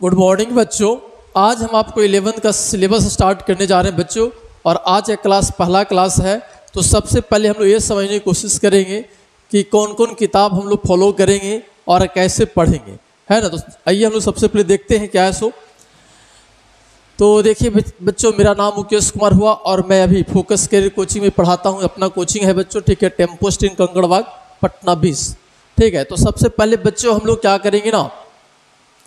Good morning बच्चों। आज हम आपको 11th का सिलेबस स्टार्ट करने जा रहे हैं बच्चों, और आज एक पहला क्लास है। तो सबसे पहले हम लोग ये समझने की कोशिश करेंगे कि कौन कौन किताब हम लोग फॉलो करेंगे और कैसे पढ़ेंगे, है ना। तो आइए हम लोग सबसे पहले देखते हैं क्या है सो। तो देखिए बच्चों, मेरा नाम मुकेश कुमार हुआ और मैं अभी फोकस करियर कोचिंग में पढ़ाता हूँ। अपना कोचिंग है बच्चों, ठीक है, टेम्पो स्टीन कंकड़बाग पटना 20, ठीक है। तो सबसे पहले बच्चों हम लोग क्या करेंगे ना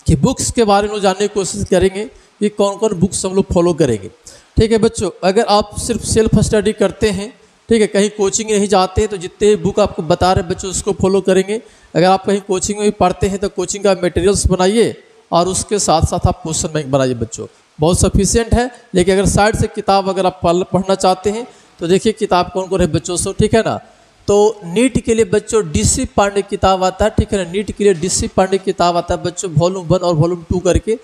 कि बुक्स के बारे में जानने की कोशिश करेंगे कि कौन कौन बुक्स हम लोग फॉलो करेंगे, ठीक है बच्चों। अगर आप सिर्फ सेल्फ स्टडी करते हैं, ठीक है, कहीं कोचिंग नहीं जाते हैं, तो जितने बुक आपको बता रहे बच्चों उसको फॉलो करेंगे। अगर आप कहीं कोचिंग में भी पढ़ते हैं तो कोचिंग का मटेरियल्स बनाइए और उसके साथ साथ आप क्वेश्चन बैंक बनाइए बच्चों, बहुत सफिशिएंट है। लेकिन अगर साइड से किताब अगर आप पढ़ना चाहते हैं तो देखिए किताब कौन कौन है बच्चों सो, ठीक है ना। तो नीट के लिए बच्चों DC पांडे किताब आता है, ठीक है ना। नीट के लिए DC पांडे किताब आता है बच्चों, वॉल्यूम 1 और वॉल्यूम 2 करके।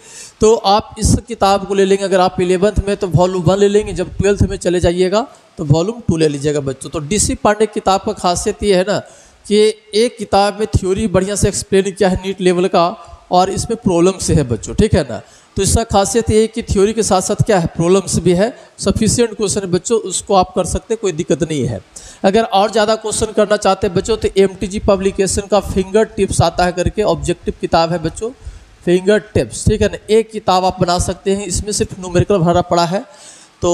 तो आप इस किताब को ले लेंगे। अगर आप 11th में तो वॉल्यूम 1 ले लेंगे, जब 12th में चले जाइएगा तो वॉल्यूम 2 ले लीजिएगा बच्चों। तो DC पांडे किताब का खासियत ये है ना कि एक किताब में थ्योरी बढ़िया से एक्सप्लेन किया है नीट लेवल का, और इसमें प्रॉब्लम से है बच्चों, ठीक है ना। तो इसका खासियत ये है कि थ्योरी के साथ साथ क्या है, प्रॉब्लम्स भी है। सफिशिएंट क्वेश्चन है बच्चों, उसको आप कर सकते हैं, कोई दिक्कत नहीं है। अगर और ज़्यादा क्वेश्चन करना चाहते हैं बच्चों तो MTG पब्लिकेशन का फिंगर टिप्स आता है करके ऑब्जेक्टिव किताब है बच्चों, फिंगर टिप्स, ठीक है ना। एक किताब आप बना सकते हैं, इसमें सिर्फ न्यूमेरिकल भरा पड़ा है। तो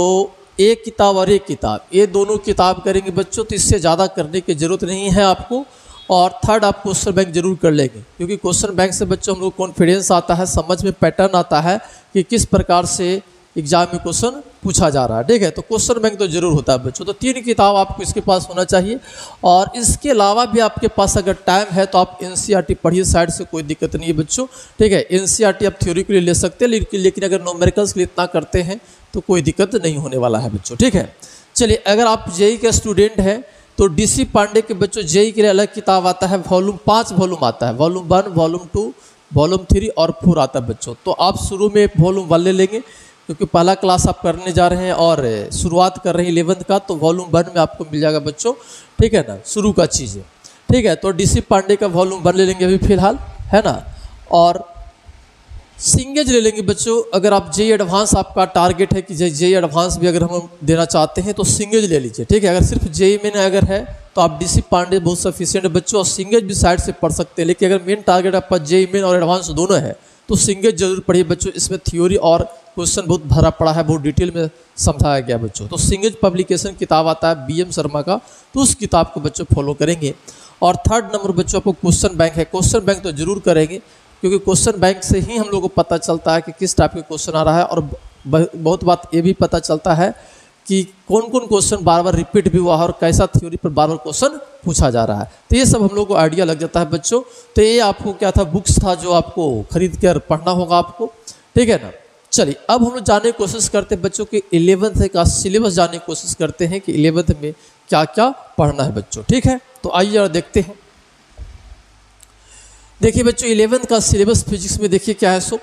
एक किताब और एक किताब, ये दोनों किताब करेंगे बच्चों, तो इससे ज़्यादा करने की ज़रूरत नहीं है आपको। और थर्ड, आप क्वेश्चन बैंक जरूर कर लेंगे, क्योंकि क्वेश्चन बैंक से बच्चों हम लोग कॉन्फिडेंस आता है, समझ में पैटर्न आता है कि किस प्रकार से एग्जाम में क्वेश्चन पूछा जा रहा है, ठीक है। तो क्वेश्चन बैंक तो जरूर होता है बच्चों। तो 3 किताब आपको इसके पास होना चाहिए। और इसके अलावा भी आपके पास अगर टाइम है तो आप NCERT पढ़िए साइड से, कोई दिक्कत नहीं है बच्चों, ठीक है। NCERT आप थ्योरी के लिए ले सकते हैं, लेकिन अगर न्यूमेरिकल्स के लिए इतना करते हैं तो कोई दिक्कत नहीं होने वाला है बच्चों, ठीक है। चलिए, अगर आप JEE के स्टूडेंट हैं तो DC पांडे के बच्चों JEE के लिए अलग किताब आता है, वॉल्यूम 5 वॉल्यूम आता है, वॉल्यूम 1, वॉल्यूम 2, वॉल्यूम 3 और 4 आता है बच्चों। तो आप शुरू में वॉल्यूम 1 ले लेंगे, क्योंकि पहला क्लास आप करने जा रहे हैं और शुरुआत कर रहे हैं 11th का, तो वॉल्यूम 1 में आपको मिल जाएगा बच्चों, ठीक है ना, शुरू का चीज़ें, ठीक है। तो DC पांडे का वॉल्यूम 1 ले लेंगे अभी फिलहाल, है ना। और सिंगेज ले लेंगे बच्चों। अगर आप JEE एडवांस आपका टारगेट है कि JEE एडवांस भी अगर हम देना चाहते हैं तो सिंगेज ले लीजिए, ठीक है। अगर सिर्फ JEE मेन अगर है तो आप DC पांडे बहुत सफिशिएंट है बच्चों, और सिंगेज भी साइड से पढ़ सकते हैं। लेकिन अगर मेन टारगेट आपका JEE मेन और एडवांस दोनों है तो सिंगेज जरूर पढ़िए बच्चों। इसमें थ्योरी और क्वेश्चन बहुत भरा पड़ा है, बहुत डिटेल में समझाया गया बच्चों। तो सिंगेज पब्लिकेशन किताब आता है BM शर्मा का, तो उस किताब को बच्चों फॉलो करेंगे। और थर्ड नंबर बच्चों आपको क्वेश्चन बैंक है, क्वेश्चन बैंक तो जरूर करेंगे, क्योंकि क्वेश्चन बैंक से ही हम लोग को पता चलता है कि किस टाइप के क्वेश्चन आ रहा है। और बहुत बात ये भी पता चलता है कि कौन कौन क्वेश्चन बार बार रिपीट भी हुआ है और कैसा थ्योरी पर बार बार क्वेश्चन पूछा जा रहा है। तो ये सब हम लोग को आइडिया लग जाता है बच्चों। तो ये आपको क्या था, बुक्स था जो आपको खरीद कर पढ़ना होगा आपको, ठीक है ना। चलिए, अब हम लोग जानने की कोशिश करते हैं बच्चों कि 11th का सिलेबस जानने की कोशिश करते हैं कि 11th में क्या क्या पढ़ना है बच्चों, ठीक है। तो आइए जरा देखते हैं। देखिए बच्चों, 11th का सिलेबस फिजिक्स में देखिए क्या है सो।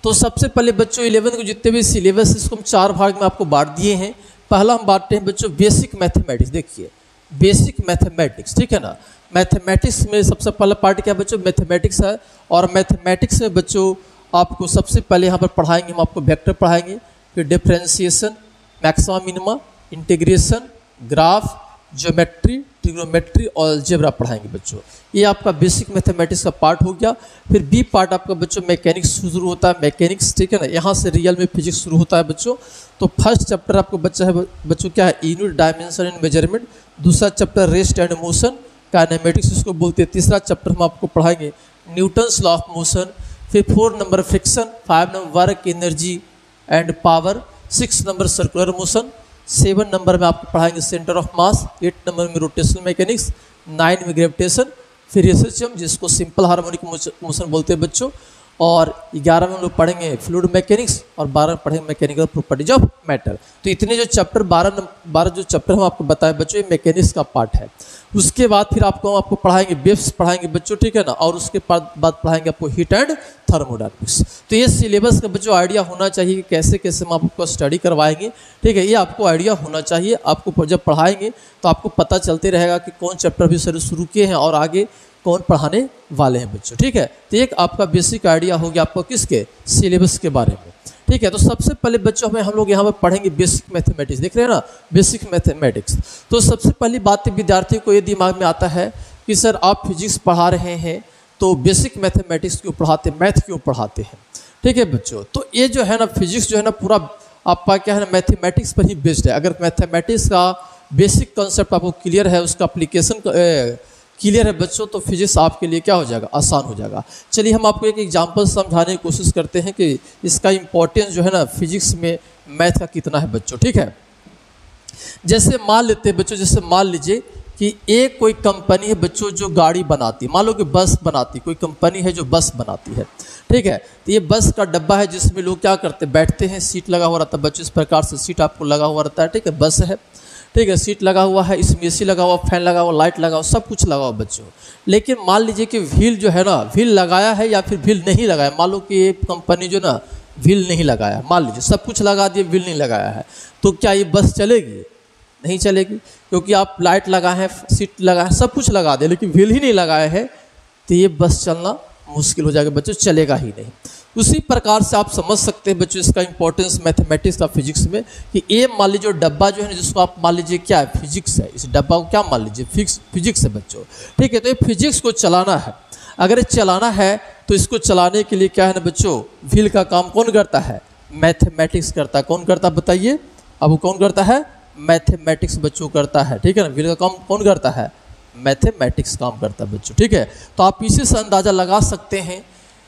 तो सबसे पहले बच्चों 11th के जितने भी सिलेबस इसको हम 4 भाग में आपको बांट दिए हैं। पहला हम बांटते हैं बच्चों बेसिक मैथमेटिक्स। देखिए बेसिक मैथमेटिक्स, ठीक है ना। मैथमेटिक्स में सबसे पहला पार्ट क्या बच्चों, मैथमेटिक्स है। और मैथमेटिक्स में बच्चों आपको सबसे पहले यहाँ पर पढ़ाएंगे, हम आपको वेक्टर पढ़ाएंगे, फिर differentiation, maxima minima, integration, graph, geometry, trigonometry और अलजेब्रा पढ़ाएंगे बच्चों। ये आपका बेसिक मैथमेटिक्स का पार्ट हो गया। फिर B पार्ट आपका बच्चों मैकेनिक्स शुरू होता है, मैकेनिक्स, ठीक है ना। यहाँ से रियल में फिजिक्स शुरू होता है बच्चों। तो फर्स्ट चैप्टर आपको बच्चा है बच्चों क्या है, यूनिट, डायमेंशन एंड मेजरमेंट। दूसरा chapter rest and motion, kinematics इसको बोलते हैं। तीसरा चैप्टर हम आपको पढ़ाएंगे न्यूटन्स लॉ ऑफ मोशन। फिर 4 number friction, 5 number work, energy and power, 6 number circular motion, 7 number में आपको पढ़ाएंगे सेंटर ऑफ मास, 8 नंबर में रोटेशनल मैकेनिक्स, 9 में ग्रेविटेशन, फिर एसएचएम जिसको सिंपल हार्मोनिक मोशन बोलते हैं बच्चों, और 11 में हम लोग पढ़ेंगे फ्लूइड मैकेनिक्स, और 12 में पढ़ेंगे मैकेनिकल प्रॉपर्टीज ऑफ मैटर। तो इतने जो चैप्टर 12 जो चैप्टर हम आपको बताएं बच्चों, ये मैकेनिक्स का पार्ट है। उसके बाद फिर आपको पढ़ाएंगे वेव्स पढ़ाएंगे बच्चों, ठीक है ना। और उसके बाद पढ़ाएंगे आपको हीट एंड थर्मोडायनामिक्स। तो ये सिलेबस का बच्चों आइडिया होना चाहिए कि कैसे कैसे हम आपको स्टडी करवाएंगे, ठीक है। ये आपको आइडिया होना चाहिए। आपको जब पढ़ाएंगे तो आपको पता चलते रहेगा कि कौन चैप्टर भी शुरू किए हैं और आगे कौन पढ़ाने वाले हैं बच्चों। ठीक है, तो एक आपका बेसिक आइडिया हो गया आपको किसके, सिलेबस के बारे में। ठीक है, तो सबसे पहले बच्चों हम लोग यहाँ पर पढ़ेंगे बेसिक मैथमेटिक्स। देख रहे हैं ना, बेसिक मैथमेटिक्स। तो सबसे पहली बात विद्यार्थी को ये दिमाग में आता है कि सर आप फिजिक्स पढ़ा रहे हैं तो बेसिक मैथमेटिक्स क्यों पढ़ाते, मैथ क्यों पढ़ाते हैं। ठीक है बच्चों, तो ये जो है ना फिजिक्स जो है ना पूरा आपका क्या है ना मैथमेटिक्स पर ही बेस्ड है। अगर मैथमेटिक्स का बेसिक कॉन्सेप्ट आपको क्लियर है, उसका एप्लीकेशन क्लियर है बच्चों, तो फिजिक्स आपके लिए क्या हो जाएगा, आसान हो जाएगा। चलिए हम आपको एक एग्जांपल समझाने की कोशिश करते हैं कि इसका इंपॉर्टेंस जो है ना फिजिक्स में मैथ का कितना है बच्चों। ठीक है, जैसे मान लेते हैं बच्चों, जैसे मान लीजिए कि एक कोई कंपनी है बच्चों जो गाड़ी बनाती है, मान लो कि बस बनाती, कोई कंपनी है जो बस बनाती है। ठीक है, तो ये बस का डब्बा है जिसमें लोग क्या करते हैं, बैठते हैं, सीट लगा हुआ रहता है बच्चों, इस प्रकार से सीट आपको लगा हुआ रहता है। ठीक है, बस है, ठीक है, सीट लगा हुआ है, इसमें एसी लगा हुआ, फैन लगा हुआ, लाइट लगा हुआ, सब कुछ लगा हुआ बच्चों। लेकिन मान लीजिए कि व्हील जो है ना, व्हील लगाया है या फिर व्हील नहीं लगाया। मान लो कि ये कंपनी जो ना व्हील नहीं लगाया, मान लीजिए सब कुछ लगा दिए, व्हील नहीं लगाया है, तो क्या ये बस चलेगी, नहीं चलेगी, क्योंकि आप लाइट लगा है, सीट लगा है, सब कुछ लगा दे, लेकिन व्हील ही नहीं लगाया है, तो ये बस चलना मुश्किल हो जाएगा बच्चों, चलेगा ही नहीं। उसी प्रकार से आप समझ सकते हैं बच्चों इसका इंपॉर्टेंस मैथमेटिक्स का फिजिक्स में, कि ये मान लीजिए डब्बा जो है जिसको आप मान लीजिए क्या है, फिजिक्स है, इस डब्बा को क्या मान लीजिए, फिजिक्स है बच्चों। ठीक है, तो ये फिजिक्स को चलाना है, अगर ये चलाना है तो इसको चलाने के लिए क्या है ना बच्चों, व्हील का काम कौन करता है, मैथमेटिक्स करता है। कौन करता है बताइए, अब कौन करता है, मैथमेटिक्स बच्चों करता है। ठीक है ना, व्हील का काम कौन करता है, मैथमेटिक्स काम करता है बच्चों। ठीक है, तो आप इसी से अंदाज़ा लगा सकते हैं,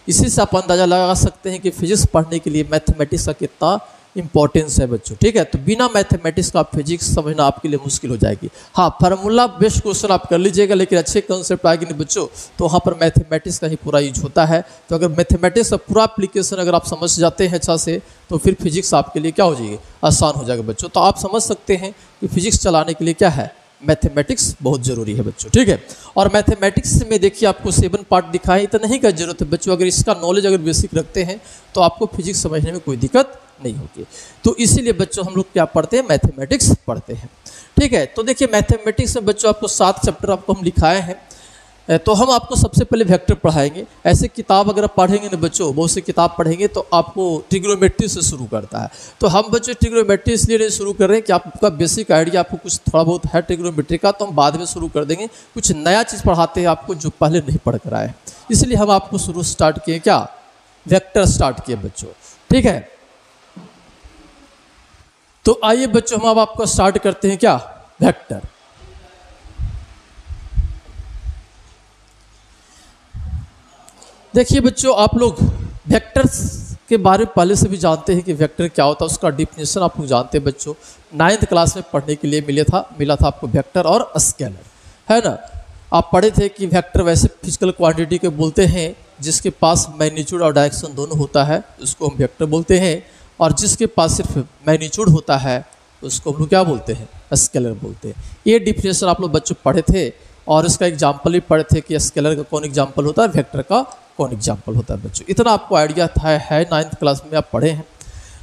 इसी से आप अंदाज़ा लगा सकते हैं कि फिजिक्स पढ़ने के लिए मैथमेटिक्स का कितना इंपॉर्टेंस है बच्चों। ठीक है, तो बिना मैथमेटिक्स का फिजिक्स समझना आपके लिए मुश्किल हो जाएगी। हाँ, फार्मूला बेस्ड क्वेश्चन आप कर लीजिएगा, लेकिन अच्छे कॉन्सेप्ट आएगी नहीं बच्चों, तो वहाँ पर मैथमेटिक्स का ही पूरा यूज होता है। तो अगर मैथमेटिक्स का पूरा एप्लीकेशन अगर आप समझ जाते हैं अच्छा से, तो फिर फिजिक्स आपके लिए क्या हो जाएगी, आसान हो जाएगा बच्चों। तो आप समझ सकते हैं कि फिजिक्स चलाने के लिए क्या है, मैथमेटिक्स बहुत ज़रूरी है बच्चों। ठीक है, और मैथमेटिक्स में देखिए आपको 7 पार्ट दिखाए, इतना नहीं का जरूरत है बच्चों। अगर इसका नॉलेज अगर बेसिक रखते हैं तो आपको फिजिक्स समझने में कोई दिक्कत नहीं होगी। तो इसीलिए बच्चों हम लोग क्या पढ़ते हैं, मैथमेटिक्स पढ़ते हैं। ठीक है, तो देखिए मैथमेटिक्स में बच्चों आपको 7 चैप्टर आपको हम लिखाए हैं, तो हम आपको सबसे पहले वेक्टर पढ़ाएंगे। ऐसे किताब अगर आप पढ़ेंगे ना बच्चों, बहुत सी किताब पढ़ेंगे तो आपको ट्रिग्नोमेट्री से शुरू करता है। तो हम बच्चों ट्रिग्नोमेट्री इसलिए शुरू कर रहे हैं कि आपका बेसिक आइडिया आपको कुछ थोड़ा बहुत है ट्रिग्नोमेट्री का, तो हम बाद में शुरू कर देंगे। कुछ नया चीज़ पढ़ाते हैं आपको जो पहले नहीं पढ़ कर आए, इसलिए हम आपको शुरू स्टार्ट किए क्या, वेक्टर स्टार्ट किए बच्चों। ठीक है, तो आइए बच्चों हम अब आपको स्टार्ट करते हैं क्या, वेक्टर। देखिए बच्चों, आप लोग वेक्टर्स के बारे में पहले से भी जानते हैं कि वेक्टर क्या होता है, उसका डिफिनेशन आप लोग जानते हैं बच्चों। 9th क्लास में पढ़ने के लिए मिला था आपको वेक्टर और स्केलर, है ना। आप पढ़े थे कि वेक्टर वैसे फिजिकल क्वांटिटी के बोलते हैं जिसके पास मैग्नीट्यूड और डायरेक्शन दोनों होता है, उसको हम वेक्टर बोलते हैं। और जिसके पास सिर्फ मैग्नीट्यूड होता है उसको हम लोग क्या बोलते हैं, स्केलर बोलते हैं। ये डिफिनेशन आप लोग बच्चों पढ़े थे, और इसका एग्जाम्पल भी पढ़े थे कि स्केलर का कौन एग्जाम्पल होता है, वेक्टर का कौन एग्जाम्पल होता है बच्चों। इतना आपको आइडिया था है 9th क्लास में आप पढ़े हैं।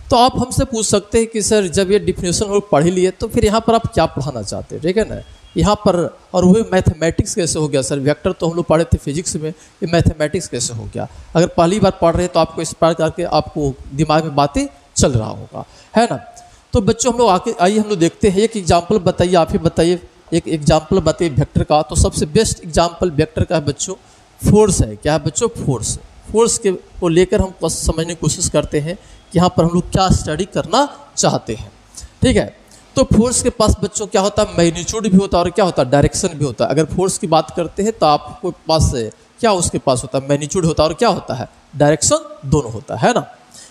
तो आप हमसे पूछ सकते हैं कि सर जब ये डिफिनेशन हम लोग पढ़ ही लिए तो फिर यहाँ पर आप क्या पढ़ाना चाहते हैं, ठीक है ना। यहाँ पर और वही मैथमेटिक्स कैसे हो गया सर, वेक्टर तो हम लोग पढ़े थे फिजिक्स में, ये मैथमेटिक्स कैसे हो गया। अगर पहली बार पढ़ रहे हैं तो आपको इस प्रकार के आपको दिमाग में बातें चल रहा होगा, है ना। तो बच्चों हम लोग आइए हम लोग देखते हैं, एक एग्जाम्पल बताइए, आप ही बताइए एक एग्जाम्पल बताइए वेक्टर का। तो सबसे बेस्ट एग्जाम्पल वेक्टर का है बच्चों फोर्स है। क्या है बच्चों, फोर्स। फोर्स के को लेकर हम समझने की कोशिश करते हैं कि यहाँ पर हम लोग क्या स्टडी करना चाहते हैं, ठीक है। तो फोर्स के पास बच्चों क्या होता है, मैग्नीट्यूड भी होता है और क्या होता है, डायरेक्शन भी होता है। अगर फोर्स की बात करते हैं तो आपको पास क्या उसके पास होता है, मैग्नीट्यूड होता है और क्या होता है, डायरेक्शन दोनों होता है ना।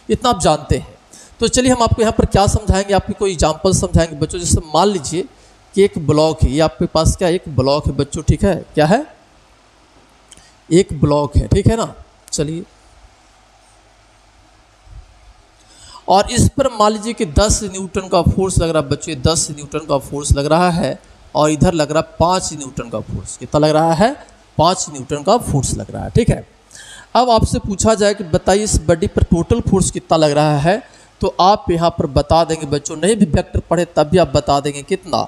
इतना आप जानते हैं। तो चलिए हम आपको यहाँ पर क्या समझाएंगे, आपको कोई एग्जाम्पल समझाएंगे बच्चों। जैसे मान लीजिए कि एक ब्लॉक है, ये आपके पास क्या एक ब्लॉक है बच्चों, ठीक है। क्या है, एक ब्लॉक है, ठीक है ना। चलिए, और इस पर मान लीजिए कि 10 न्यूटन का फोर्स लग रहा है बच्चों, 10 न्यूटन का फोर्स लग रहा है, और इधर लग रहा है 5 न्यूटन का फोर्स। कितना लग रहा है, 5 न्यूटन का फोर्स लग रहा है, ठीक है। अब आपसे पूछा जाए कि बताइए इस बॉडी पर टोटल फोर्स कितना लग रहा है, तो आप यहाँ पर बता देंगे बच्चों, नहीं भी वेक्टर पढ़े तब भी आप बता देंगे कितना,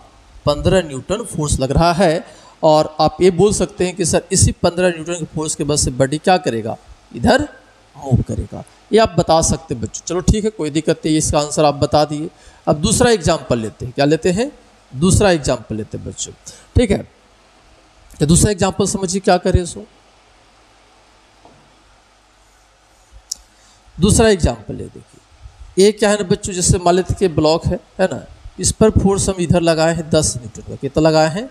15 न्यूटन फोर्स लग रहा है। और आप ये बोल सकते हैं कि सर इसी 15 न्यूटन के फोर्स के वजह से बॉडी क्या करेगा, इधर मूव करेगा। ये आप बता सकते हैं बच्चों। चलो ठीक है, कोई दिक्कत नहीं, इसका आंसर आप बता दिए। अब दूसरा एग्जाम्पल लेते हैं। क्या लेते हैं? दूसरा एग्जाम्पल लेते हैं बच्चों। ठीक है, तो दूसरा एग्जाम्पल समझिए क्या करें। सो दूसरा एग्जाम्पल ले देखिए। ये क्या है ना बच्चों, जैसे मान लेते कि ब्लॉक है ना, इस पर फोर्स हम इधर लगाए हैं 10 न्यूटन का। कितना लगाए हैं?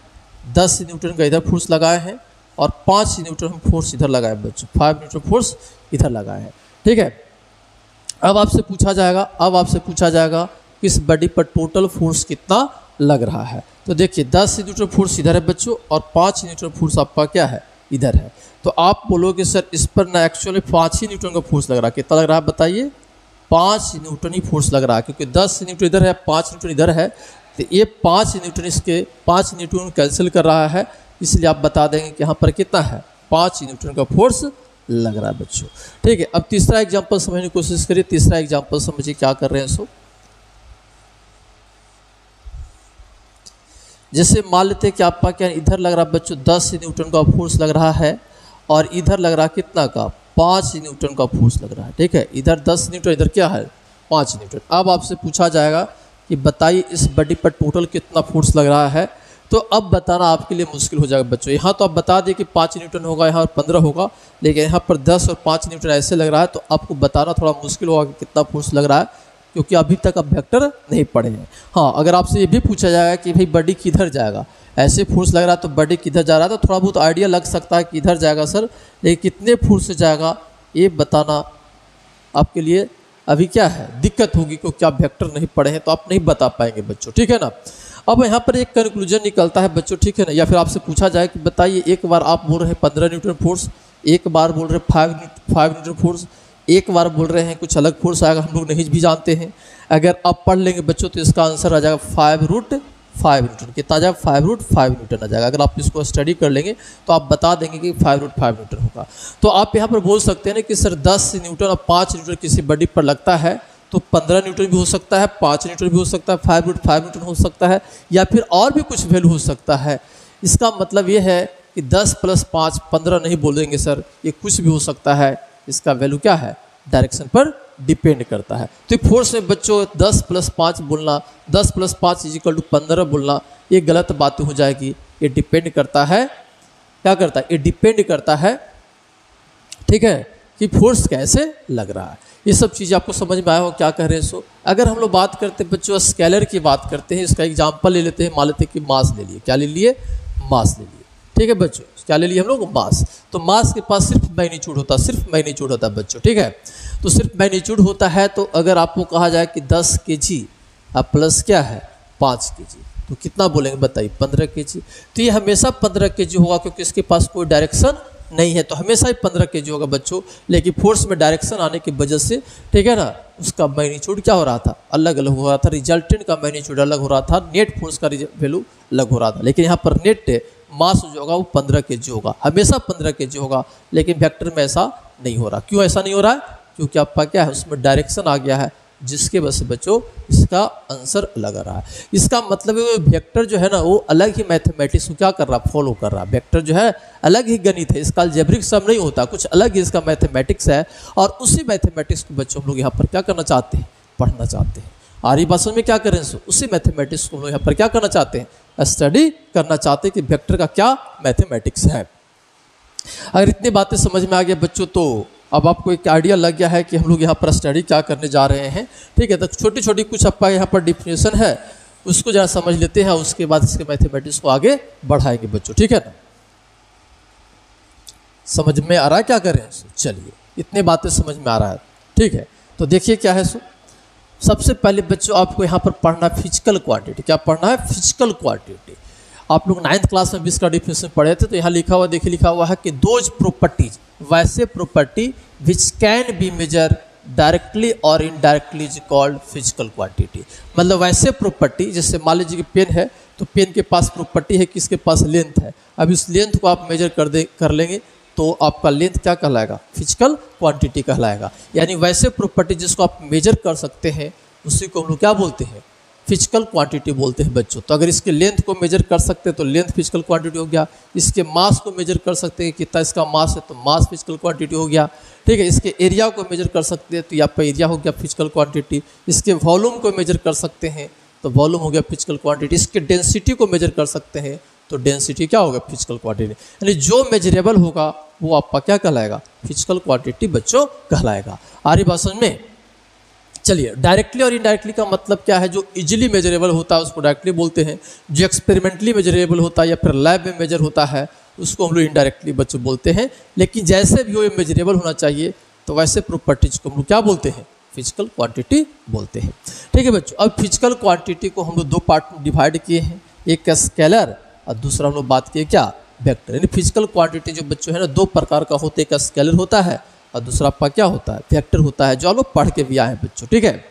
10 न्यूटन का इधर फोर्स लगाए हैं और 5 न्यूटन हम फोर्स इधर लगाए बच्चों, 5 न्यूटन फोर्स इधर लगाए हैं। ठीक है, अब आपसे पूछा जाएगा कि इस बॉडी पर टोटल फोर्स कितना लग रहा है। तो देखिए 10 न्यूटन फोर्स इधर है बच्चों और 5 न्यूटन फोर्स आपका क्या है, इधर है। तो आप बोलोगे सर इस पर ना एक्चुअली 5 ही न्यूटन का फोर्स लग रहा है। कितना लग रहा है बताइए? 5 न्यूटन ही फोर्स लग रहा है, क्योंकि 10 न्यूटन इधर है, 5 न्यूटन इधर है। तो ये 5 न्यूटन इसके 5 न्यूटन कैंसिल कर रहा है, इसलिए आप बता देंगे कि यहाँ पर कितना है, 5 न्यूटन का फोर्स लग रहा है बच्चों। ठीक है, अब तीसरा एग्जाम्पल समझने की कोशिश करिए। तीसरा एग्जाम्पल समझिए क्या कर रहे हैं। सो जैसे मान लेते हैं कि आपका क्या इधर लग रहा है बच्चों 10 न्यूटन का फोर्स लग रहा है और इधर लग रहा है कितना का, 5 न्यूटन का फोर्स लग रहा है। ठीक है, इधर 10 न्यूटन, इधर क्या है 5 न्यूटन। अब आपसे पूछा जाएगा कि बताइए इस बॉडी पर टोटल कितना फोर्स लग रहा है। तो अब बताना आपके लिए मुश्किल हो जाएगा बच्चों। यहाँ तो आप बता दिए कि 5 न्यूटन होगा, यहाँ 15 होगा, लेकिन यहाँ पर 10 और 5 न्यूटन ऐसे लग रहा है, तो आपको बताना थोड़ा मुश्किल होगा कि कितना फोर्स लग रहा है, क्योंकि अभी तक आप वेक्टर नहीं पढ़े हैं। हाँ, अगर आपसे ये भी पूछा जाएगा कि भाई बॉडी किधर जाएगा, ऐसे फोर्स लग रहा है तो बॉडी किधर जा रहा है, तो थोड़ा बहुत आइडिया लग सकता है कि इधर जाएगा सर, लेकिन कितने फोर्स से जाएगा ये बताना आपके लिए अभी क्या है, दिक्कत होगी, क्योंकि आप वेक्टर नहीं पढ़े हैं तो आप नहीं बता पाएंगे बच्चों। ठीक है ना। अब यहाँ पर एक कंक्लूजन निकलता है बच्चों। ठीक है ना, या फिर आपसे पूछा जाए कि बताइए एक बार आप बोल रहे हैं 15 न्यूटन फोर्स, एक बार बोल रहे हैं 5 न्यूटन फोर्स, एक बार बोल रहे हैं कुछ अलग फोर्स आएगा, हम लोग नहीं भी जानते हैं। अगर आप पढ़ लेंगे बच्चों तो इसका आंसर आ जाएगा 5√5 न्यूटन। कितना आ जाएगा? 5√5 न्यूटन आ जाएगा। अगर आप इसको स्टडी कर लेंगे तो आप बता देंगे कि 5√5 न्यूटन होगा। तो आप यहाँ पर बोल सकते हैं ना कि सर 10 न्यूटन और 5 न्यूटन किसी बॉडी पर लगता है, तो 15 न्यूटन भी हो सकता है, 5 न्यूटन भी हो सकता है, 5√5 न्यूटन हो सकता है, या फिर और भी कुछ वैल्यू हो सकता है। इसका मतलब ये है कि 10 + 5 15 नहीं बोलेंगे सर, ये कुछ भी हो सकता है। इसका वैल्यू क्या है, डायरेक्शन पर डिपेंड करता है। तो फोर्स में बच्चों 10 + 5 बोलना, 10 + 5 = 15 बोलना, ये गलत बात हो जाएगी। ये डिपेंड करता है, क्या करता है, ये डिपेंड करता है, ठीक है, कि फोर्स कैसे लग रहा है। ये सब चीज़ें आपको समझ में आया हो क्या कह रहे हैं। सो अगर हम लोग बात करते हैं बच्चों स्केलर की बात करते हैं, इसका एग्जाम्पल ले लेते हैं। मान लेते हैं कि मास ले लिए। क्या ले लिए? मास ले लिए। ठीक है बच्चों, क्या ले लिए हम लोग? मास। तो मास के पास सिर्फ मैग्नीट्यूड होता है, सिर्फ मैग्नीट्यूड होता है बच्चों। ठीक है, तो सिर्फ मैग्नीट्यूड होता है। तो अगर आपको कहा जाए कि 10 kg अब प्लस क्या है 5 kg, तो कितना बोलेंगे बताइए? 15 kg। तो ये हमेशा 15 kg होगा, क्योंकि इसके पास कोई डायरेक्शन नहीं है, तो हमेशा ही 15 kg होगा बच्चों। लेकिन फोर्स में डायरेक्शन आने की वजह से, ठीक है ना, उसका मैग्नीट्यूड क्या हो रहा था, अलग अलग हो रहा था। रिजल्टेंट का मैग्नीट्यूड अलग हो रहा था, नेट फोर्स का वैल्यू अलग हो रहा था। लेकिन यहाँ पर नेट मास जो होगा वो 15 kg होगा, हमेशा 15 kg होगा। लेकिन वेक्टर में ऐसा नहीं हो रहा। क्यों ऐसा नहीं हो रहा है? क्योंकि आपका क्या है, उसमें डायरेक्शन आ गया है, जिसके वजह से बच्चों इसका आंसर अलग आ रहा है। इसका मतलब है वेक्टर जो है ना, वो अलग ही मैथमेटिक्स को क्या कर रहा है, फॉलो कर रहा है। वेक्टर जो है अलग ही गणित है, इसका अलजेब्रिक सम नहीं होता, कुछ अलग ही इसका मैथमेटिक्स है। और उसी मैथमेटिक्स को बच्चों हम लोग यहाँ पर क्या करना चाहते हैं, पढ़ना चाहते हैं। आर्य भाषा में क्या करें, उसी मैथमेटिक्स को हम लोग यहाँ पर क्या करना चाहते हैं, स्टडी करना चाहते हैं कि वेक्टर का क्या मैथमेटिक्स है। अगर इतनी बातें समझ में आ गया बच्चों, तो अब आपको एक आइडिया लग गया है कि हम लोग यहाँ पर स्टडी क्या करने जा रहे हैं। ठीक है, तो छोटी छोटी कुछ आपका यहाँ पर डिफिनेशन है, उसको जरा समझ लेते हैं, उसके बाद इसके मैथमेटिक्स को आगे बढ़ाएंगे बच्चों। ठीक है ना, समझ में आ रहा है क्या करें? चलिए, इतने बातें समझ में आ रहा है। ठीक है, तो देखिए क्या है। सबसे पहले बच्चों आपको यहाँ पर पढ़ना फिजिकल क्वांटिटी। क्या पढ़ना है? Physical quantity. आप लोग 9th क्लास में भी इसका डिफिनेशन पढ़े थे, तो यहाँ लिखा हुआ देखिए, लिखा हुआ है कि दोज प्रॉपर्टीज, वैसे property which can be measured directly और indirectly is called physical quantity. मतलब वैसे प्रॉपर्टी, जैसे मान लीजिए कि पेन है, तो पेन के पास प्रॉपर्टी है कि इसके पास लेंथ है। अब इस लेंथ को आप मेजर कर लेंगे तो आपका लेंथ क्या कहलाएगा? फिजिकल क्वांटिटी कहलाएगा। यानी वैसे प्रॉपर्टी जिसको आप मेजर कर सकते हैं, उसी को हम लोग क्या बोलते हैं? फिजिकल क्वांटिटी बोलते हैं बच्चों। तो अगर इसके लेंथ को मेजर कर सकते हैं तो लेंथ फिजिकल क्वांटिटी हो गया, इसके मास को मेजर कर सकते हैं कितना इसका मास है तो मास फिजिकल क्वांटिटी हो गया, ठीक है। इसके एरिया को मेजर कर सकते हैं तो यहाँ पर एरिया हो गया फिजिकल क्वांटिटी, इसके वॉल्यूम को मेजर कर सकते हैं तो वॉल्यूम हो गया फिजिकल क्वांटिटी, इसके डेंसिटी को मेजर कर सकते हैं तो डेंसिटी क्या होगा फिजिकल क्वांटिटी। यानी जो मेजरेबल होगा वो आपका क्या कहलाएगा फिजिकल क्वांटिटी बच्चों कहलाएगा। आ रही बात समझ में। चलिए डायरेक्टली और इनडायरेक्टली का मतलब क्या है, जो इजीली मेजरेबल होता है उसको डायरेक्टली बोलते हैं, जो एक्सपेरिमेंटली मेजरेबल होता है या फिर लैब में मेजर होता है उसको हम लोग इनडायरेक्टली बच्चों बोलते हैं। लेकिन जैसे भी वो मेजरेबल होना चाहिए तो वैसे प्रॉपर्टीज को हम लोग क्या बोलते हैं फिजिकल क्वांटिटी बोलते हैं, ठीक है बच्चों। अब फिजिकल क्वांटिटी को हम लोग दो पार्ट में डिवाइड किए हैं, एक का स्केलर और दूसरा हम लोग बात किए क्या वेक्टर। यानी फिजिकल क्वांटिटी जो बच्चों है ना दो प्रकार का होते हैं, एक का स्केलर होता है और दूसरा आपका क्या होता है वेक्टर होता है, जो आप लोग पढ़ के भी आए हैं बच्चों, ठीक है।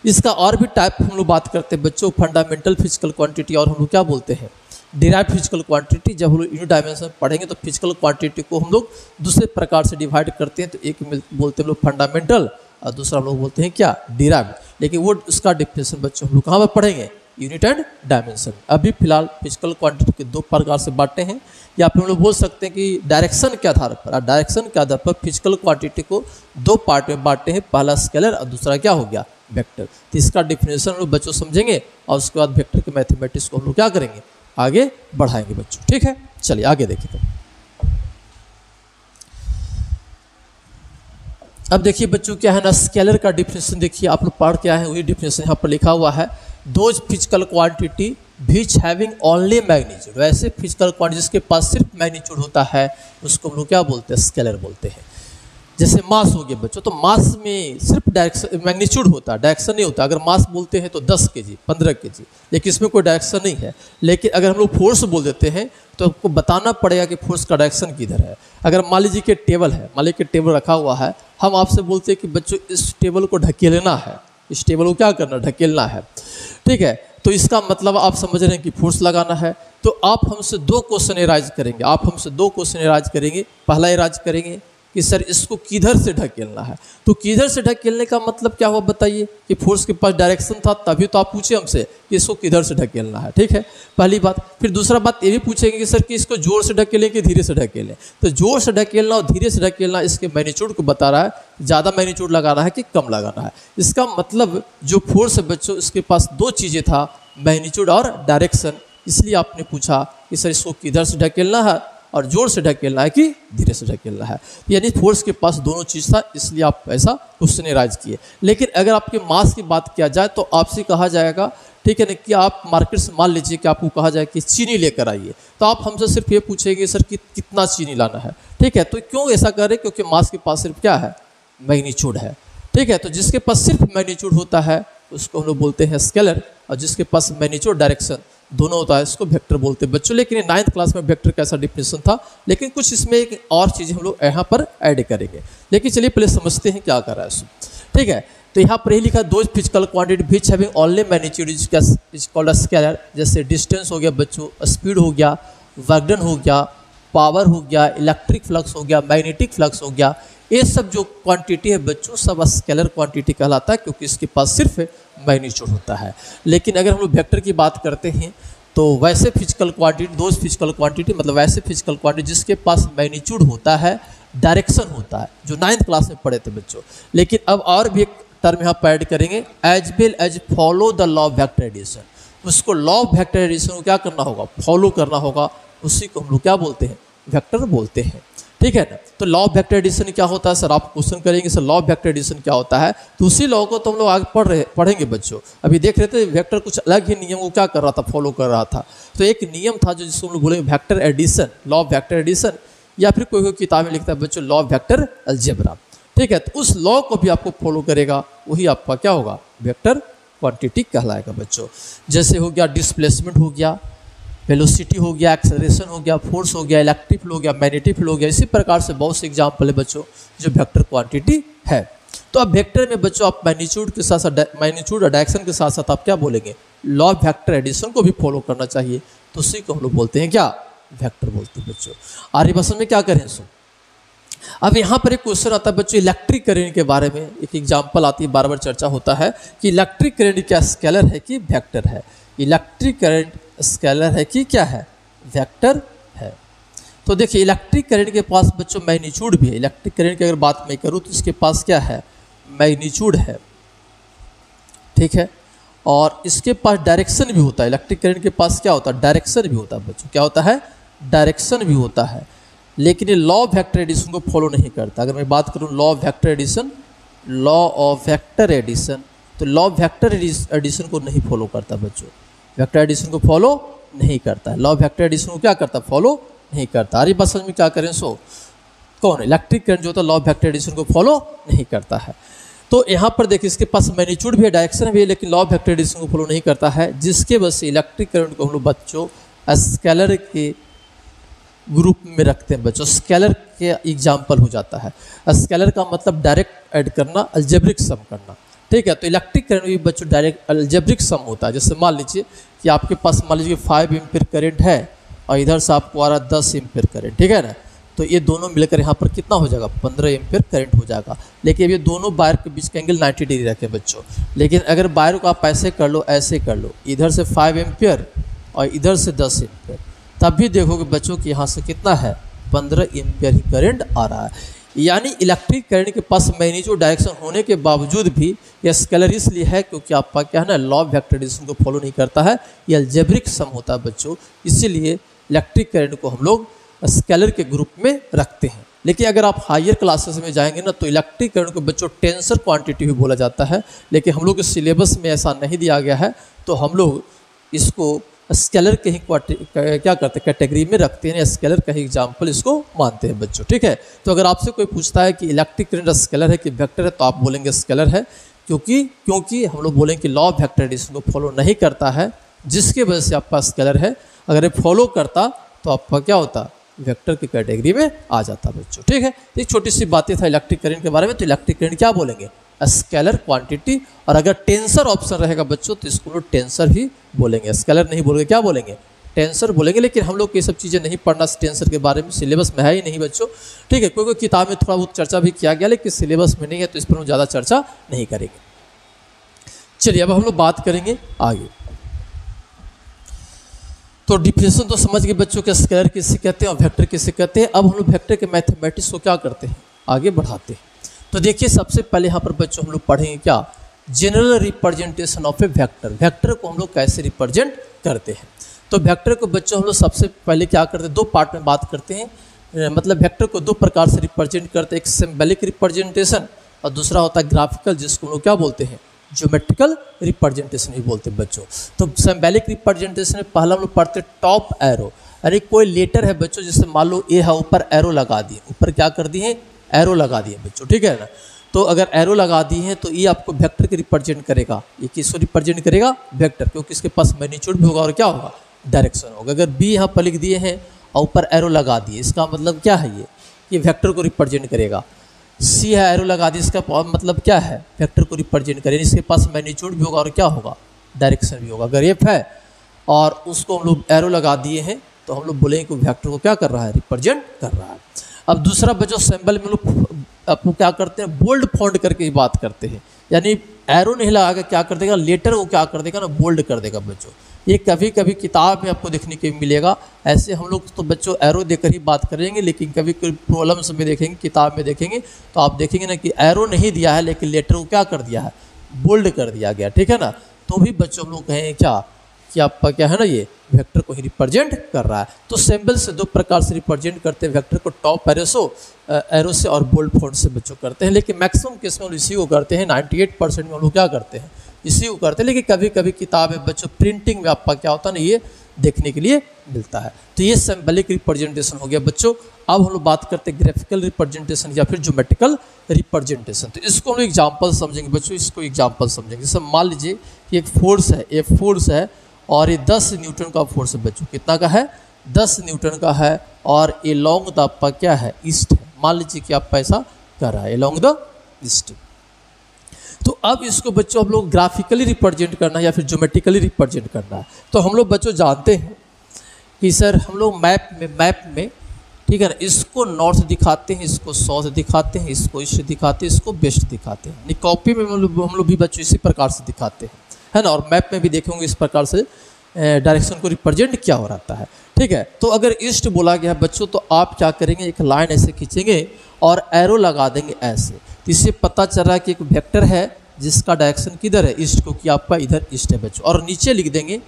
इसका और भी टाइप हम लोग बात करते हैं बच्चों, फंडामेंटल फिजिकल क्वांटिटी और हम लोग क्या बोलते हैं डिराइव फिजिकल क्वांटिटी। जब हम लोग यूनिट डायमेंशन पढ़ेंगे तो फिजिकल क्वांटिटी को हम लोग दूसरे प्रकार से डिवाइड करते हैं, तो एक बोलते हैं हम लोग फंडामेंटल और दूसरा हम लोग बोलते हैं क्या डिराइव। लेकिन वो उसका डिफिनेशन बच्चों हम लोग कहाँ पर पढ़ेंगे यूनिट एंड डायमेंशन। अभी फिलहाल फिजिकल क्वांटिटी के दो प्रकार से बांटे हैं, या फिर हम लोग बोल सकते हैं कि डायरेक्शन के आधार पर, डायरेक्शन के आधार पर फिजिकल क्वांटिटी को दो पार्ट में बांटे हैं, पहला स्केलर और दूसरा क्या हो गया वेक्टर। तो इसका डिफिनेशन हम लोग बच्चों समझेंगे और उसके बाद वेक्टर के मैथमेटिक्स को हम लोग क्या करेंगे आगे बढ़ाएंगे बच्चों, ठीक है। चलिए आगे देखिए। अब देखिए बच्चों क्या है ना स्केलर का डिफिनेशन देखिए, आप लोग पढ़ के आए हैं वही डिफिनेशन यहाँ पर लिखा हुआ है, those physical quantity which having only magnitude. वैसे फिजिकल क्वांटिटी जिसके पास सिर्फ मैग्नीट्यूड होता है उसको हम लोग क्या बोलते हैं स्केलर बोलते हैं। जैसे मास हो गया बच्चों, तो मास में सिर्फ डायरेक्शन मैग्नीट्यूड होता है, डायरेक्शन नहीं होता। अगर मास बोलते हैं तो 10 kg 15 kg, लेकिन इसमें कोई डायरेक्शन नहीं है। लेकिन अगर हम लोग फोर्स बोल देते हैं तो आपको बताना पड़ेगा कि फोर्स का डायरेक्शन किधर है। अगर मान लीजिए कि टेबल है, मान लीजिए कि टेबल रखा हुआ है, हम आपसे बोलते हैं कि बच्चों इस टेबल को ढकेलना है, इस टेबल को क्या करना ढकेलना है, ठीक है। तो इसका मतलब आप समझ रहे हैं कि फोर्स लगाना है। तो आप हमसे दो क्वेश्चन एराइज करेंगे, आप हमसे दो क्वेश्चन एराइज करेंगे। पहला एराइज करेंगे कि सर इसको किधर से ढकेलना है, तो किधर से ढकेलने का मतलब क्या हुआ बताइए कि फोर्स के पास डायरेक्शन था तभी तो आप पूछे हमसे कि इसको किधर से ढकेलना है, ठीक है पहली बात। फिर दूसरा बात ये भी पूछेंगे कि सर कि इसको जोर से ढकेलें कि धीरे से ढकेलें। तो जोर से ढकेलना और धीरे से ढकेलना इसके मैग्नीट्यूड को बता रहा है, ज़्यादा मैग्नीट्यूड लगाना है कि कम लगाना है। इसका मतलब जो फोर्स है बच्चों इसके पास दो चीज़ें था, मैग्नीट्यूड और डायरेक्शन। इसलिए आपने पूछा कि सर इसको किधर से ढकेलना है और जोर से ढकेलना है कि धीरे से ढकेलना है, यानी फोर्स के पास दोनों चीज़ था, इसलिए आप ऐसा क्वेश्चन एराइज किए। लेकिन अगर आपके मास की बात किया जाए तो आपसे कहा जाएगा, ठीक है ना, कि आप मार्केट से मान लीजिए कि आपको कहा जाए कि चीनी लेकर आइए, तो आप हमसे सिर्फ ये पूछेंगे सर कि कितना चीनी लाना है, ठीक है। तो क्यों ऐसा करें, क्योंकि मास के पास सिर्फ क्या है मैग्नीट्यूड है, ठीक है। तो जिसके पास सिर्फ मैग्नीट्यूड होता है उसको हम लोग बोलते हैं स्केलर, और जिसके पास मैग्नीट्यूड डायरेक्शन दोनों होता है इसको वेक्टर बोलते हैं बच्चों। लेकिन 9th क्लास में वेक्टर का ऐसा डिफिनेशन था, लेकिन कुछ इसमें एक और चीज़ें हम लोग यहाँ पर ऐड करेंगे। लेकिन चलिए पहले समझते हैं क्या कर रहा है इसमें, ठीक है। तो यहाँ पर ही लिखा those physical quantity which having only magnitude is called a scalar. जैसे डिस्टेंस हो गया बच्चों, स्पीड हो गया, वर्क डन हो गया, पावर हो गया, इलेक्ट्रिक फ्लक्स हो गया, मैग्नेटिक फ्लक्स हो गया, ये सब जो क्वांटिटी है बच्चों सब स्केलर क्वांटिटी कहलाता है, क्योंकि इसके पास सिर्फ मैग्नीट्यूड होता है। लेकिन अगर हम लोग वेक्टर की बात करते हैं तो वैसे physical quantity, those physical quantity मतलब वैसे फिजिकल क्वांटिटी जिसके पास मैग्नीट्यूड होता है, डायरेक्शन होता है, जो 9th क्लास में पढ़े थे बच्चों। लेकिन अब और भी एक टर्म यहाँ पर ऐड करेंगे, as well as follow the law of vector addition. उसको लॉ ऑफ वेक्टर एडिशन को क्या करना होगा, फॉलो करना होगा, उसी को हम लोग क्या बोलते हैं वेक्टर बोलते हैं, ठीक है ना। तो लॉ ऑफ वेक्टर एडिशन क्या होता है, सर आप क्वेश्चन करेंगे sir law of vector addition क्या होता है, तो उसी लॉ को तो हम लोग आगे पढ़ेंगे बच्चों। अभी देख रहे थे वेक्टर कुछ अलग ही नियम को क्या कर रहा था, फॉलो कर रहा था। तो एक नियम था जो जिसको हम लोग बोलेंगे vector addition, law of vector addition, या फिर कोई किताब में लिखता है बच्चों लॉ ऑफ वेक्टर अलजेब्रा, ठीक है। तो उस लॉ को भी आपको फॉलो करेगा, वही आपका क्या होगा वेक्टर क्वांटिटी कहलाएगा बच्चों। जैसे हो गया डिस्प्लेसमेंट हो गया, वेलोसिटी हो गया, एक्सेलरेशन हो गया, फोर्स हो गया, इलेक्ट्रिक फील्ड हो गया, मैग्नेटिक फील्ड हो गया। इसी प्रकार से बहुत से एग्जाम्पल है बच्चों जो वेक्टर क्वांटिटी है। तो अब वेक्टर में बच्चों आप मैग्नीट्यूड के साथ साथ, मैग्नीट्यूड और डायरेक्शन के साथ साथ आप क्या बोलेंगे, लॉ ऑफ वेक्टर एडिशन को भी फॉलो करना चाहिए। तो उसी को हम लोग बोलते हैं क्या वेक्टर बोलते हैं बच्चों। आर्य भाषा में क्या करें सो अब यहाँ पर एक क्वेश्चन आता है बच्चों इलेक्ट्रिक करंट के बारे में, एक एग्जांपल आती है, बार बार चर्चा होता है कि इलेक्ट्रिक करंट क्या स्केलर है कि वेक्टर है। इलेक्ट्रिक करंट स्केलर है कि क्या है, वेक्टर है। तो देखिए इलेक्ट्रिक करंट के पास बच्चों मैग्नीट्यूड भी है। इलेक्ट्रिक करंट की अगर बात मैं करूँ तो इसके पास क्या है, मैग्नीट्यूड है, ठीक है, और इसके पास डायरेक्शन भी होता है। इलेक्ट्रिक करंट के पास क्या होता है, डायरेक्शन भी होता है बच्चों, क्या होता है, डायरेक्शन भी होता है। लेकिन ये लॉ ऑफ वेक्टर एडिशन को फॉलो नहीं करता। अगर मैं बात करूँ law of vector addition, law of vector addition, तो लॉ ऑफ वेक्टर एडिशन को नहीं फॉलो करता बच्चों, वेक्टर एडिशन को फॉलो नहीं करता है। लॉ ऑफ वेक्टर एडिशन को क्या करता है, फॉलो नहीं करता। अरे बस में क्या करें, सो कौन इलेक्ट्रिक करंट जो होता है लॉ ऑफ वेक्टर एडिशन को फॉलो नहीं करता है। तो यहाँ पर देखिए इसके पास मैग्नीट्यूड भी है, डायरेक्शन भी है, लेकिन लॉ ऑफ वेक्टर एडिशन को फॉलो नहीं करता है, जिसके वजह से इलेक्ट्रिक करंट को हम लोग बच्चों स्केलर के ग्रुप में रखते हैं बच्चों। स्केलर के एग्जाम्पल हो जाता है। स्केलर का मतलब डायरेक्ट ऐड करना, अलजेब्रिक सम करना, ठीक है। तो इलेक्ट्रिक करंट भी बच्चों डायरेक्ट अलजेब्रिक सम होता है। जैसे मान लीजिए कि आपके पास मान लीजिए 5 एम्पीयर करंट है और इधर से आपको आ रहा 10 एम्पीयर करंट, ठीक है ना। तो ये दोनों मिलकर यहाँ पर कितना हो जाएगा, 15 एम्पीयर करंट हो जाएगा। लेकिन ये दोनों वायर के बीच का एंगल 90 डिग्री रखें बच्चों। लेकिन अगर वायर को आप ऐसे कर लो, ऐसे कर लो, इधर से 5 एम्पीयर और इधर से 10 एम्पीयर, तब भी देखोगे बच्चों कि यहाँ से कितना है, 15 एम्पीयर ही करंट आ रहा है। यानी इलेक्ट्रिक करंट के पास मैग्नीट्यूड डायरेक्शन होने के बावजूद भी यह स्केलर इसलिए है क्योंकि आपका क्या है ना, लॉ ऑफ वेक्टर एडिशन को फॉलो नहीं करता है, ये अलजेब्रिक सम होता है बच्चों। इसीलिए इलेक्ट्रिक करंट को हम लोग स्केलर के ग्रुप में रखते हैं। लेकिन अगर आप हायर क्लासेस में जाएंगे ना तो इलेक्ट्रिक करंट को बच्चों टेंसर क्वांटिटी भी बोला जाता है। लेकिन हम लोग के सिलेबस में ऐसा नहीं दिया गया है, तो हम लोग इसको स्केलर के ही क्या करते हैं, कैटेगरी में रखते हैं, स्केलर का ही एग्जाम्पल इसको मानते हैं बच्चों, ठीक है। तो अगर आपसे कोई पूछता है कि इलेक्ट्रिक करंट स्केलर है कि वेक्टर है, तो आप बोलेंगे स्केलर है, क्योंकि हम लोग बोलेंगे कि लॉ ऑफ वेक्टर एडिशन को फॉलो नहीं करता है, जिसके वजह से आपका स्केलर है। अगर ये फॉलो करता तो आपका क्या होता, वेक्टर की कैटेगरी में आ जाता बच्चों, ठीक है। तो एक छोटी सी बातें था इलेक्ट्रिक करंट के बारे में। तो इलेक्ट्रिक करंट क्या बोलेंगे, स्केलर क्वांटिटी। और अगर टेंसर ऑप्शन रहेगा बच्चों तो इसको लोग टेंसर ही बोलेंगे, स्केलर नहीं बोलेंगे, क्या बोलेंगे, टेंसर बोलेंगे। लेकिन हम लोग ये सब चीज़ें नहीं पढ़ना टेंसर के बारे में, सिलेबस में है ही नहीं बच्चों, ठीक है। कोई किताब में थोड़ा बहुत चर्चा भी किया गया, लेकिन सिलेबस में नहीं है, तो इस पर हम ज़्यादा चर्चा नहीं करेंगे। चलिए अब हम लोग बात करेंगे आगे। तो डिफिनेशन तो समझ गए बच्चों के स्केलर किसे कहते हैं और वेक्टर किसे कहते हैं। अब हम लोग वेक्टर के मैथमेटिक्स को क्या करते हैं, आगे बढ़ाते हैं। तो देखिए सबसे पहले यहाँ पर बच्चों हम लोग पढ़ेंगे क्या, general representation of A vector. Vector को हम लोग कैसे रिप्रेजेंट करते हैं। तो वेक्टर को बच्चों हम लोग सबसे पहले क्या करते हैं, दो पार्ट में बात करते हैं। मतलब वेक्टर को दो प्रकार से रिप्रेजेंट करते हैं, एक सिंबॉलिक रिप्रेजेंटेशन और दूसरा होता है ग्राफिकल, जिसको हम लोग क्या बोलते हैं, ज्योमेट्रिकल रिप्रेजेंटेशन भी बोलते हैं बच्चों। तो सिंबॉलिक रिप्रेजेंटेशन में पहला हम लोग पढ़ते हैं टॉप एरो। अरे कोई लेटर है बच्चों, जैसे मान लो ए है, ऊपर एरो लगा दिए, ऊपर क्या कर दिए, एरो लगा दिए बच्चों, ठीक है ना। तो अगर एरो लगा दी है तो ये आपको वेक्टर के रिप्रेजेंट करेगा। ये किसको रिप्रेजेंट करेगा, वेक्टर, क्योंकि इसके पास मैग्नीट्यूड भी होगा और क्या होगा, डायरेक्शन होगा। अगर बी यहाँ पर लिख दिए हैं और ऊपर एरो लगा दिए, इसका मतलब क्या है, ये वेक्टर को रिप्रेजेंट करेगा। सी है, एरो लगा दी, इसका मतलब क्या है, वेक्टर को रिप्रेजेंट करेगा। इसके पास मैग्नीट्यूड भी होगा और क्या होगा, डायरेक्शन भी होगा। अगर एफ है और उसको हम लोग एरो लगा दिए हैं तो हम लोग बोलेंगे कि वेक्टर को क्या कर रहा है, रिप्रेजेंट कर रहा है। अब दूसरा बच्चों सिंबल में लोग आपको क्या करते हैं, बोल्ड फॉन्ट करके ही बात करते हैं। यानी एरो नहीं लगा के क्या कर देगा, लेटर को क्या कर देगा ना, बोल्ड कर देगा बच्चों। ये कभी कभी किताब में आपको देखने को मिलेगा। ऐसे हम लोग तो बच्चों एरो देकर ही बात करेंगे, लेकिन कभी कोई प्रॉब्लम्स में देखेंगे, किताब में देखेंगे तो आप देखेंगे ना कि एरो नहीं दिया है, लेकिन लेटर को क्या कर दिया है, बोल्ड कर दिया गया, ठीक है ना। तो भी बच्चों हम लोग कहें क्या कि आपका क्या है ना, ये वेक्टर को ही रिप्रेजेंट कर रहा है। तो सिंबल से दो प्रकार से रिप्रेजेंट करते हैं वेक्टर को, टॉप एरो से और बोल्ड फॉन्ट से बच्चों करते हैं। लेकिन मैक्सिमम केस में हम इसी को करते हैं, 98% में हम लोग क्या करते हैं, इसी को करते हैं। लेकिन कभी कभी किताब में बच्चों प्रिंटिंग में आपका क्या होता है ना, ये देखने के लिए मिलता है। तो ये सिंबॉलिक रिप्रेजेंटेशन हो गया बच्चों। अब हम लोग बात करते हैं ग्राफिकल रिप्रेजेंटेशन या फिर ज्योमेट्रिकल रिप्रेजेंटेशन। तो इसको हम लोग एग्जाम्पल समझेंगे बच्चों, इसको एग्जाम्पल समझेंगे। जैसे मान लीजिए कि एक फोर्स है, एक फोर्स है और ये 10 न्यूटन का फोर्स है बच्चों। कितना का है, 10 न्यूटन का है और ये लॉन्ग द आपका क्या है, ईस्ट है। मान लीजिए कि आप पैसा कर रहा है लॉन्ग द ईस्ट। तो अब इसको बच्चों हम लोग ग्राफिकली रिप्रेजेंट करना है या फिर ज्योमेट्रिकली रिप्रेजेंट करना है। तो हम लोग बच्चों जानते हैं कि सर हम लोग मैप में ठीक है ना। इसको नॉर्थ दिखाते हैं, इसको साउथ दिखाते हैं, इसको ईस्ट दिखाते हैं, इसको वेस्ट दिखाते हैं। नहीं, कॉपी में हम लोग भी बच्चों इसी प्रकार से दिखाते हैं, है ना। और मैप में भी देखेंगे इस प्रकार से डायरेक्शन को रिप्रेजेंट क्या हो रहता है, ठीक है। तो अगर ईस्ट बोला गया है बच्चों, तो आप क्या करेंगे, एक लाइन ऐसे खींचेंगे और एरो लगा देंगे ऐसे। तो इससे पता चल रहा है कि एक वेक्टर है जिसका डायरेक्शन किधर है, ईस्ट को, कि आपका इधर ईस्ट है बच्चों। और नीचे लिख देंगे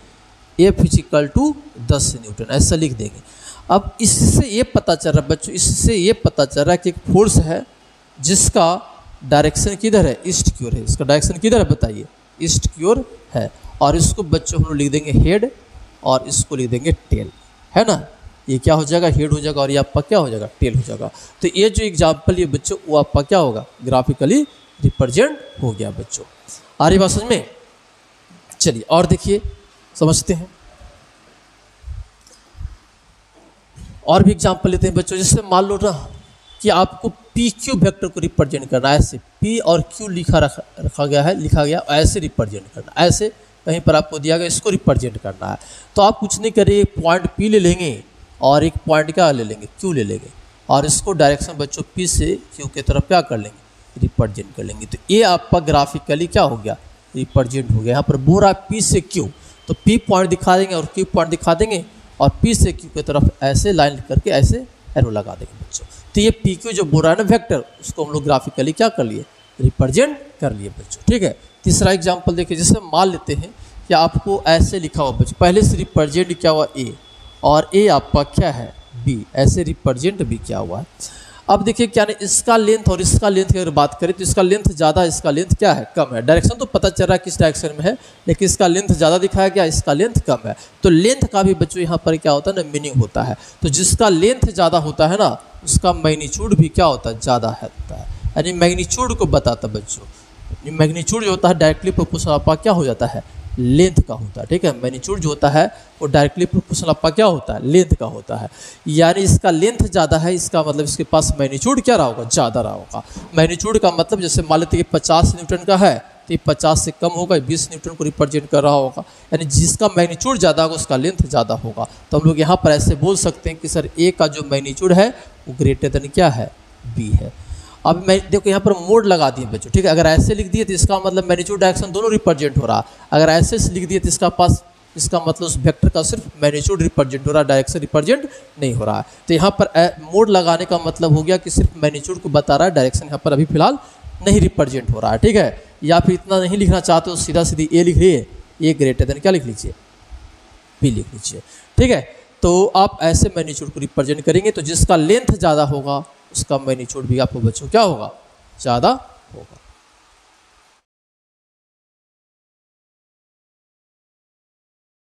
F = 10 न्यूटन, ऐसा लिख देंगे। अब इससे ये पता चल रहा है बच्चों, इससे ये पता चल रहा है कि एक फोर्स है जिसका डायरेक्शन किधर है, ईस्ट की ओर है। इसका डायरेक्शन किधर है बताइए, ईस्ट की ओर है। और इसको बच्चों हम लोग लिख देंगे हेड और इसको लिख देंगे टेल, है ना। ये क्या हो जाएगा, हेड हो जाएगा और ये आपका क्या हो जाएगा, टेल हो जाएगा। तो ये जो एग्जाम्पल ये बच्चों वो आपका क्या होगा, ग्राफिकली रिप्रेजेंट हो गया बच्चों। आ रही बात समझ में। चलिए और देखिए, समझते हैं और भी एग्जाम्पल लेते हैं बच्चों। जैसे मान लो ना कि आपको पी क्यू वेक्टर को रिप्रेजेंट करना है, ऐसे पी और क्यू लिखा गया ऐसे रिप्रेजेंट करना, ऐसे कहीं पर आपको दिया गया, इसको रिप्रेजेंट करना है। तो आप कुछ नहीं करिए, एक पॉइंट पी ले लेंगे और एक पॉइंट क्या ले लेंगे, क्यू ले लेंगे, और इसको डायरेक्शन बच्चों पी से क्यू की तरफ क्या कर लेंगे, रिप्रेजेंट कर लेंगे। तो ये आपका ग्राफिकली क्या हो गया, रिप्रेजेंट हो गया। यहाँ पर बोल रहा है पी से क्यू, तो पी पॉइंट दिखा देंगे और क्यू पॉइंट दिखा देंगे और पी से क्यू की तरफ ऐसे लाइन करके ऐसे एरो लगा देंगे बच्चों। तो ये पी क्यू जो बोल रहा है ना वेक्टर, उसको हम लोग ग्राफिकली क्या कर लिए, रिप्रेजेंट कर लिए बच्चों, ठीक है। तीसरा एग्जाम्पल देखिए, जैसे मान लेते हैं कि आपको ऐसे लिखा हुआ बच्चों, पहले से रिप्रेजेंट क्या हुआ ए, और ए आपका क्या है बी, ऐसे रिप्रेजेंट भी क्या हुआ है। अब देखिए क्या नहीं, इसका लेंथ और इसका लेंथ की अगर बात करें तो इसका लेंथ ज़्यादा, इसका लेंथ क्या है, कम है। डायरेक्शन तो पता चल रहा है किस डायरेक्शन में है, लेकिन इसका लेंथ ज़्यादा दिखाया गया, इसका लेंथ कम है। तो लेंथ का भी बच्चों यहाँ पर क्या होता है ना, मीनिंग होता है। तो जिसका लेंथ ज़्यादा होता है ना, उसका मैग्नीट्यूड भी क्या होता है, ज़्यादा होता है। यानी मैग्नीट्यूड को बताता बच्चों, मैग्नीट्यूड जो होता है डायरेक्टली प्रोपोर्शनल आपका क्या हो जाता है, लेंथ का होता है, ठीक है। मैग्नीट्यूड जो होता है वो डायरेक्टली प्रोपोर्शनल आपका क्या होता है, लेंथ का होता है। यानी इसका लेंथ ज़्यादा है, इसका मतलब इसके पास मैग्नीट्यूड क्या रहा होगा, ज़्यादा रहा होगा। मैग्नीट्यूड का मतलब जैसे मान लेते हैं कि 50 न्यूटन का है, तो ये 50 से कम होगा, 20 न्यूटन को रिप्रेजेंट कर रहा होगा। यानी जिसका मैग्नीट्यूड ज़्यादा होगा उसका लेंथ ज़्यादा होगा। तो हम लोग यहाँ पर ऐसे बोल सकते हैं कि सर ए का जो मैग्नीट्यूड है वो ग्रेटर देन क्या है, बी है। अब मैं देखो यहाँ पर मोड लगा दिए बच्चों, ठीक है। अगर ऐसे लिख दिए तो इसका मतलब मैग्नीट्यूड डायरेक्शन दोनों रिप्रेजेंट हो रहा है। अगर ऐसे लिख दिए तो इसका मतलब उस वेक्टर का सिर्फ मैग्नीट्यूड रिप्रेजेंट हो रहा है, डायरेक्शन रिप्रेजेंट नहीं हो रहा है। तो यहाँ पर मोड लगाने का मतलब हो गया कि सिर्फ मैग्नीट्यूड को बता रहा है, डायरेक्शन यहाँ पर अभी फिलहाल नहीं रिप्रेजेंट हो रहा है, ठीक है। या फिर इतना नहीं लिखना चाहते हो, सीधा सीधी ए लिख लीजिए, ए ग्रेटर देन क्या लिख लीजिए, बी लिख लीजिए, ठीक है। तो आप ऐसे मैग्नीट्यूड को रिप्रेजेंट करेंगे, तो जिसका लेंथ ज़्यादा होगा उसका मैग्नीट्यूड भी आपको बच्चों क्या होगा, ज़्यादा होगा।